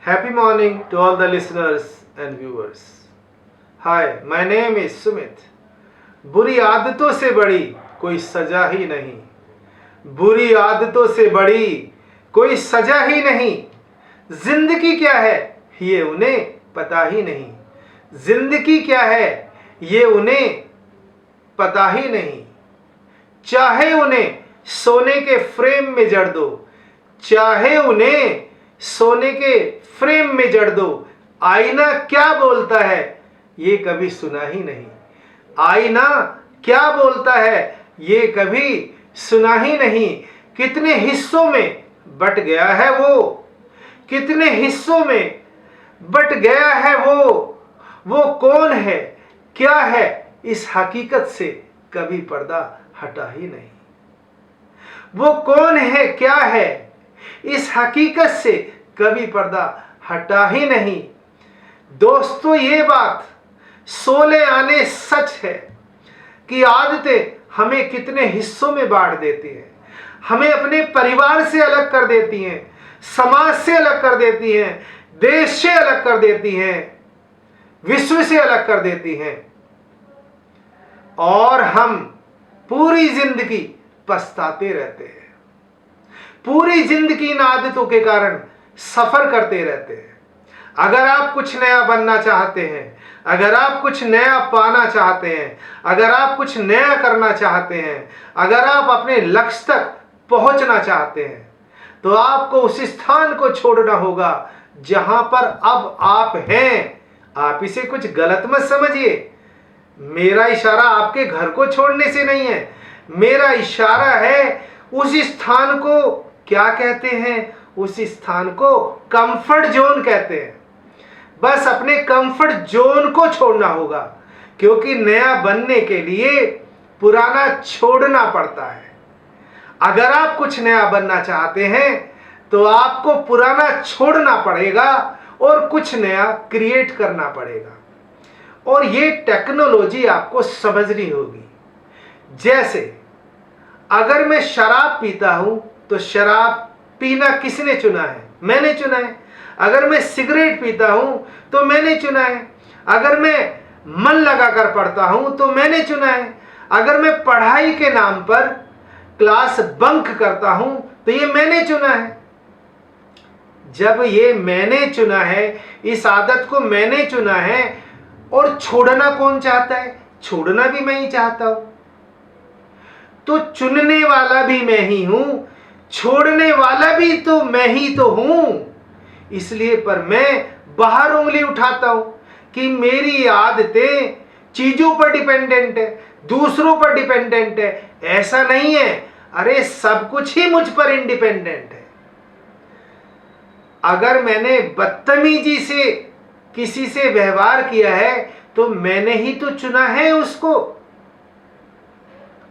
Happy morning to all the listeners and viewers. Hi, my name is Sumit. बुरी आदतों से बड़ी कोई सजा ही नहीं, बुरी आदतों से बड़ी कोई सजा ही नहीं। जिंदगी क्या है ये उन्हें पता ही नहीं, जिंदगी क्या है ये उन्हें पता ही नहीं। चाहे उन्हें सोने के फ्रेम में जड़ दो, चाहे उन्हें सोने के फ्रेम में जड़ दो, आईना क्या बोलता है ये कभी सुना ही नहीं। आईना क्या बोलता है ये कभी सुना ही नहीं। कितने हिस्सों में बट गया है वो, कितने हिस्सों में बट गया है वो कौन है, क्या है, इस हकीकत से कभी पर्दा हटा ही नहीं। वो कौन है, क्या है, इस हकीकत से कभी पर्दा हटा ही नहीं। दोस्तों, ये बात सोले आने सच है कि आदतें हमें कितने हिस्सों में बांट देती हैं, हमें अपने परिवार से अलग कर देती हैं, समाज से अलग कर देती हैं, देश से अलग कर देती हैं, विश्व से अलग कर देती हैं, और हम पूरी जिंदगी पछताते रहते हैं। पूरी जिंदगी इन आदतों के कारण सफर करते रहते हैं। अगर आप कुछ नया बनना चाहते हैं, अगर आप कुछ नया पाना चाहते हैं, अगर आप कुछ नया करना चाहते हैं, अगर आप अपने लक्ष्य तक पहुंचना चाहते हैं, तो आपको उस स्थान को छोड़ना होगा जहां पर अब आप हैं। आप इसे कुछ गलत मत समझिए। मेरा इशारा आपके घर को छोड़ने से नहीं है, मेरा इशारा है उस स्थान को क्या कहते हैं, उस स्थान को कंफर्ट जोन कहते हैं। बस अपने कंफर्ट जोन को छोड़ना होगा, क्योंकि नया बनने के लिए पुराना छोड़ना पड़ता है। अगर आप कुछ नया बनना चाहते हैं तो आपको पुराना छोड़ना पड़ेगा और कुछ नया क्रिएट करना पड़ेगा। और ये टेक्नोलॉजी आपको समझनी होगी। जैसे अगर मैं शराब पीता हूं तो शराब पीना किसने चुना है? मैंने चुना है। अगर मैं सिगरेट पीता हूं तो मैंने चुना है। अगर मैं मन लगाकर पढ़ता हूं तो मैंने चुना है। अगर मैं पढ़ाई के नाम पर क्लास बंक करता हूं तो ये मैंने चुना है। जब ये मैंने चुना है, इस आदत को मैंने चुना है, और छोड़ना कौन चाहता है? छोड़ना भी मैं ही चाहता हूं। तो चुनने वाला भी मैं ही हूं, छोड़ने वाला भी तो मैं ही तो हूं। इसलिए पर मैं बाहर उंगली उठाता हूं कि मेरी आदतें चीजों पर डिपेंडेंट है, दूसरों पर डिपेंडेंट है। ऐसा नहीं है, अरे सब कुछ ही मुझ पर इंडिपेंडेंट है। अगर मैंने बदतमीजी से किसी से व्यवहार किया है तो मैंने ही तो चुना है उसको।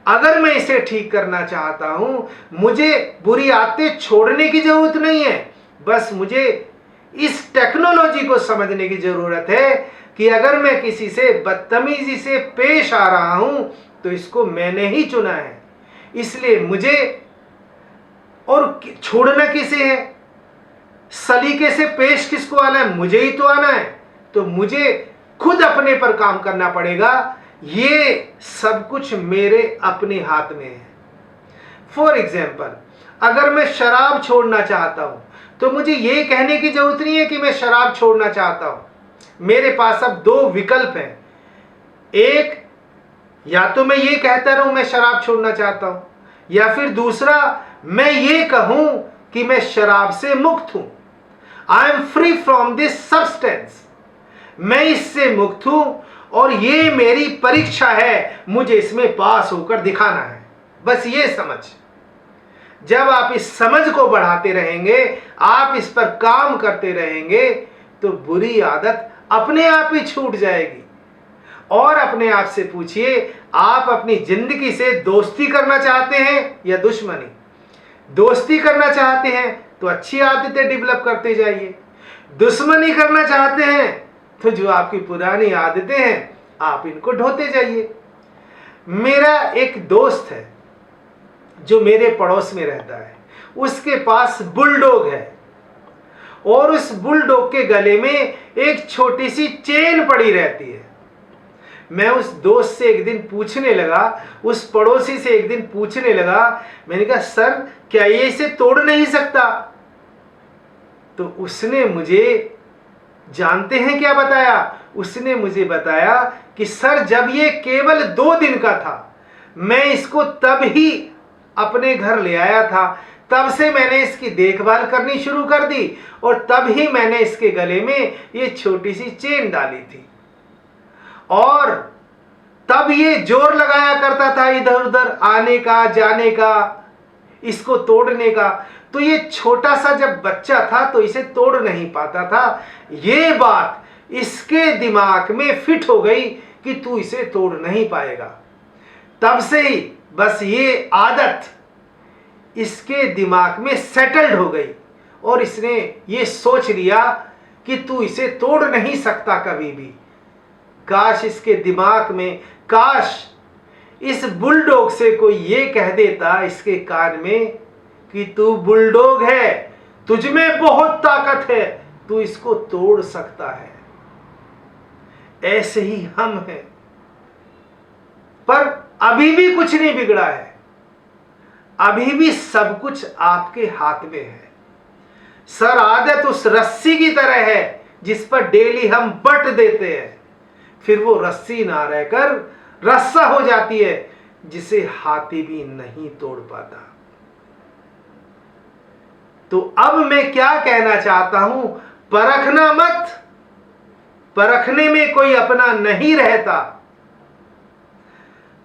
अगर मैं इसे ठीक करना चाहता हूं, मुझे बुरी आदतें छोड़ने की जरूरत नहीं है, बस मुझे इस टेक्नोलॉजी को समझने की जरूरत है कि अगर मैं किसी से बदतमीजी से पेश आ रहा हूं तो इसको मैंने ही चुना है। इसलिए मुझे, और छोड़ना किसे है, सलीके से पेश किसको आना है? मुझे ही तो आना है। तो मुझे खुद अपने पर काम करना पड़ेगा। ये सब कुछ मेरे अपने हाथ में है। फॉर एग्जाम्पल, अगर मैं शराब छोड़ना चाहता हूं तो मुझे ये कहने की जरूरत नहीं है कि मैं शराब छोड़ना चाहता हूं। मेरे पास अब दो विकल्प हैं। एक, या तो मैं ये कहता रहूं मैं शराब छोड़ना चाहता हूं, या फिर दूसरा, मैं ये कहूं कि मैं शराब से मुक्त हूं। I am free from this substance. मैं इससे मुक्त हूं और ये मेरी परीक्षा है, मुझे इसमें पास होकर दिखाना है। बस ये समझ। जब आप इस समझ को बढ़ाते रहेंगे, आप इस पर काम करते रहेंगे, तो बुरी आदत अपने आप ही छूट जाएगी। और अपने आप से पूछिए, आप अपनी जिंदगी से दोस्ती करना चाहते हैं या दुश्मनी? दोस्ती करना चाहते हैं तो अच्छी आदतें डेवलप करते जाइए। दुश्मनी करना चाहते हैं तो जो आपकी पुरानी आदतें हैं आप इनको ढोते जाइए। मेरा एक दोस्त है जो मेरे पड़ोस में रहता है, उसके पास बुलडॉग है। और उस बुलडॉग के गले में एक छोटी सी चेन पड़ी रहती है। मैं उस दोस्त से एक दिन पूछने लगा, उस पड़ोसी से एक दिन पूछने लगा, मैंने कहा सर क्या ये इसे तोड़ नहीं सकता? तो उसने मुझे, जानते हैं क्या बताया? उसने मुझे बताया कि सर जब ये केवल 2 दिन का था, मैं इसको तब ही अपने घर ले आया था, तब से मैंने इसकी देखभाल करनी शुरू कर दी और तब ही मैंने इसके गले में ये छोटी सी चेन डाली थी। और तब ये जोर लगाया करता था इधर उधर आने का, जाने का, इसको तोड़ने का। तो ये छोटा सा जब बच्चा था तो इसे तोड़ नहीं पाता था। ये बात इसके दिमाग में फिट हो गई कि तू इसे तोड़ नहीं पाएगा। तब से ही बस ये आदत इसके दिमाग में सेटल्ड हो गई और इसने ये सोच लिया कि तू इसे तोड़ नहीं सकता कभी भी। काश इसके दिमाग में, काश इस बुलडॉग से कोई ये कह देता इसके कान में कि तू बुलडॉग है, तुझ में बहुत ताकत है, तू इसको तोड़ सकता है। ऐसे ही हम हैं। पर अभी भी कुछ नहीं बिगड़ा है, अभी भी सब कुछ आपके हाथ में है। सर आदत उस रस्सी की तरह है जिस पर डेली हम बट देते हैं, फिर वो रस्सी ना रहकर रस्सा हो जाती है जिसे हाथी भी नहीं तोड़ पाता। तो अब मैं क्या कहना चाहता हूं, परखना मत, परखने में कोई अपना नहीं रहता।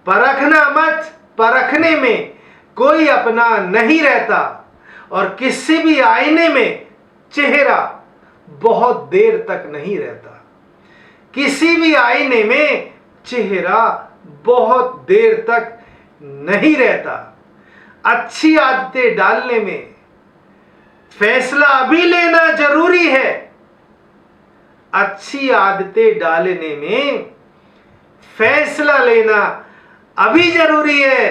परखना मत, परखने में कोई अपना नहीं रहता। और किसी भी आईने में चेहरा बहुत देर तक नहीं रहता। किसी भी आईने में चेहरा बहुत देर तक नहीं रहता। अच्छी आदतें डालने में फैसला अभी लेना जरूरी है। अच्छी आदतें डालने में फैसला लेना अभी जरूरी है,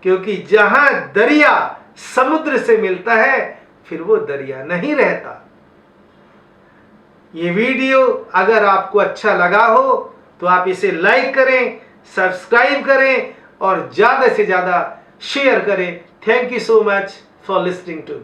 क्योंकि जहां दरिया समुद्र से मिलता है फिर वो दरिया नहीं रहता। ये वीडियो अगर आपको अच्छा लगा हो तो आप इसे लाइक करें, सब्सक्राइब करें और ज़्यादा से ज़्यादा शेयर करें। Thank you so much for listening to me.